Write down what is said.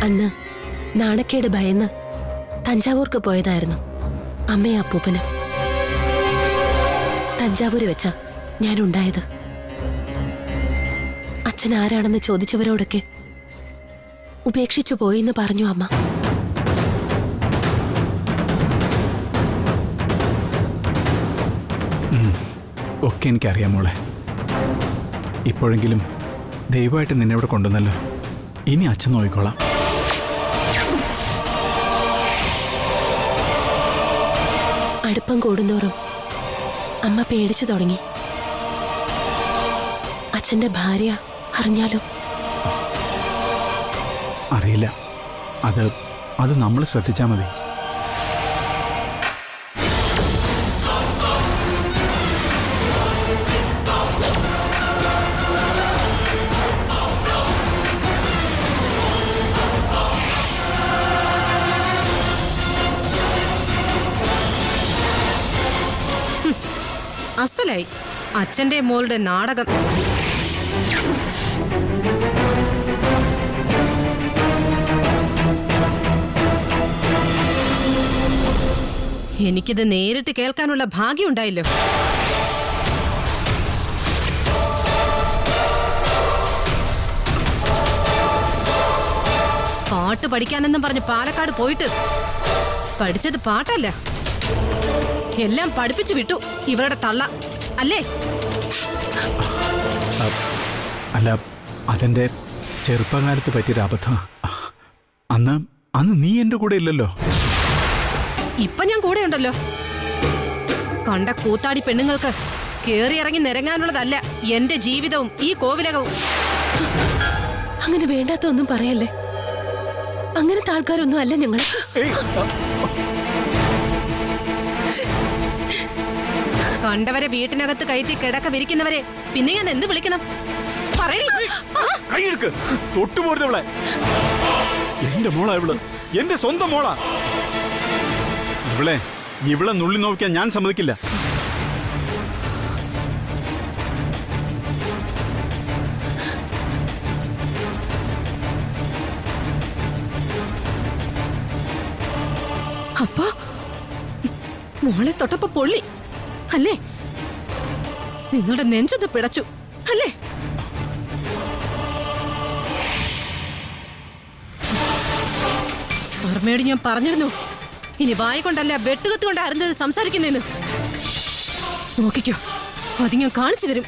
അന്ന് നാണക്കേട് ഭയന്ന് തഞ്ചാവൂർക്ക് പോയതായിരുന്നു അമ്മയും അപ്പൂപ്പനും. തഞ്ചാവൂര് വെച്ച ഞാനുണ്ടായത്. അച്ഛൻ ആരാണെന്ന് ചോദിച്ചവരോടൊക്കെ ഉപേക്ഷിച്ചു പോയിന്ന് പറഞ്ഞു അമ്മ. ഒക്കെ എനിക്കറിയാം മോളെ. ഇപ്പോഴെങ്കിലും ദയവായിട്ട് നിന്നെ ഇവിടെ കൊണ്ടുവന്നല്ലോ. ഇനി അച്ഛൻ നോക്കിക്കോളാം. അടുപ്പം കൂടുന്തോറും അമ്മ പേടിച്ചു തുടങ്ങി. അച്ഛന്റെ ഭാര്യ അറിഞ്ഞാലോ? അറിയില്ല. അത് നമ്മൾ ശ്രദ്ധിച്ചാൽ മതി. അസലായി അച്ഛന്റെ മോളുടെ നാടകം. എനിക്കിത് നേരിട്ട് കേൾക്കാനുള്ള ഭാഗ്യം ഉണ്ടായില്ലോ. പാട്ട് പഠിക്കാനെന്നും പറഞ്ഞ് പാലക്കാട് പോയിട്ട് പഠിച്ചത് പാട്ടല്ല, എല്ലാം പഠിപ്പിച്ചു വിട്ടു ഇവരുടെ തള്ള അല്ലേ? അല്ല, അതെന്റെ ചെറുപ്പകാലത്ത് പറ്റിയൊരു അബദ്ധം. അന്ന് നീ എന്റെ കൂടെ ഇല്ലല്ലോ. ഇപ്പൊ ഞാൻ കൂടെ ഉണ്ടല്ലോ. കണ്ട കൂത്താടി പെണ്ണുങ്ങൾക്ക് കേറിയിറങ്ങി നിരങ്ങാനുള്ളതല്ല എന്റെ ജീവിതവും ഈ കോവിലകവും. അങ്ങനെ വേണ്ടാത്തൊന്നും പറയല്ലേ. അങ്ങനത്തെ ആൾക്കാരൊന്നും അല്ല ഞങ്ങൾ. കണ്ടവരെ വീട്ടിനകത്ത് കയറ്റി കിടക്ക വിരിക്കുന്നവരെ പിന്നെ ഞാൻ എന്ത് വിളിക്കണം? എന്റെ മോളാ ഇവള്, എന്റെ സ്വന്തം മോളാ ഇവളെ നുള്ളി നോക്കിയാൽ ഞാൻ സമ്മതിക്കില്ല. അപ്പൊ മോളെ തൊട്ടപ്പോ പൊള്ളി അല്ലേ? നിങ്ങളുടെ നെഞ്ചൊന്ന് പിടച്ചു അല്ലേ? അമ്മയോട് ഞാൻ പറഞ്ഞിരുന്നു, ഇനി വായ കൊണ്ടല്ല വെട്ടുകത്ത് കൊണ്ട് അരുന്നത് സംസാരിക്കുന്നേന്ന്. നോക്കിക്കോ, അത് ഞാൻ കാണിച്ചു തരും.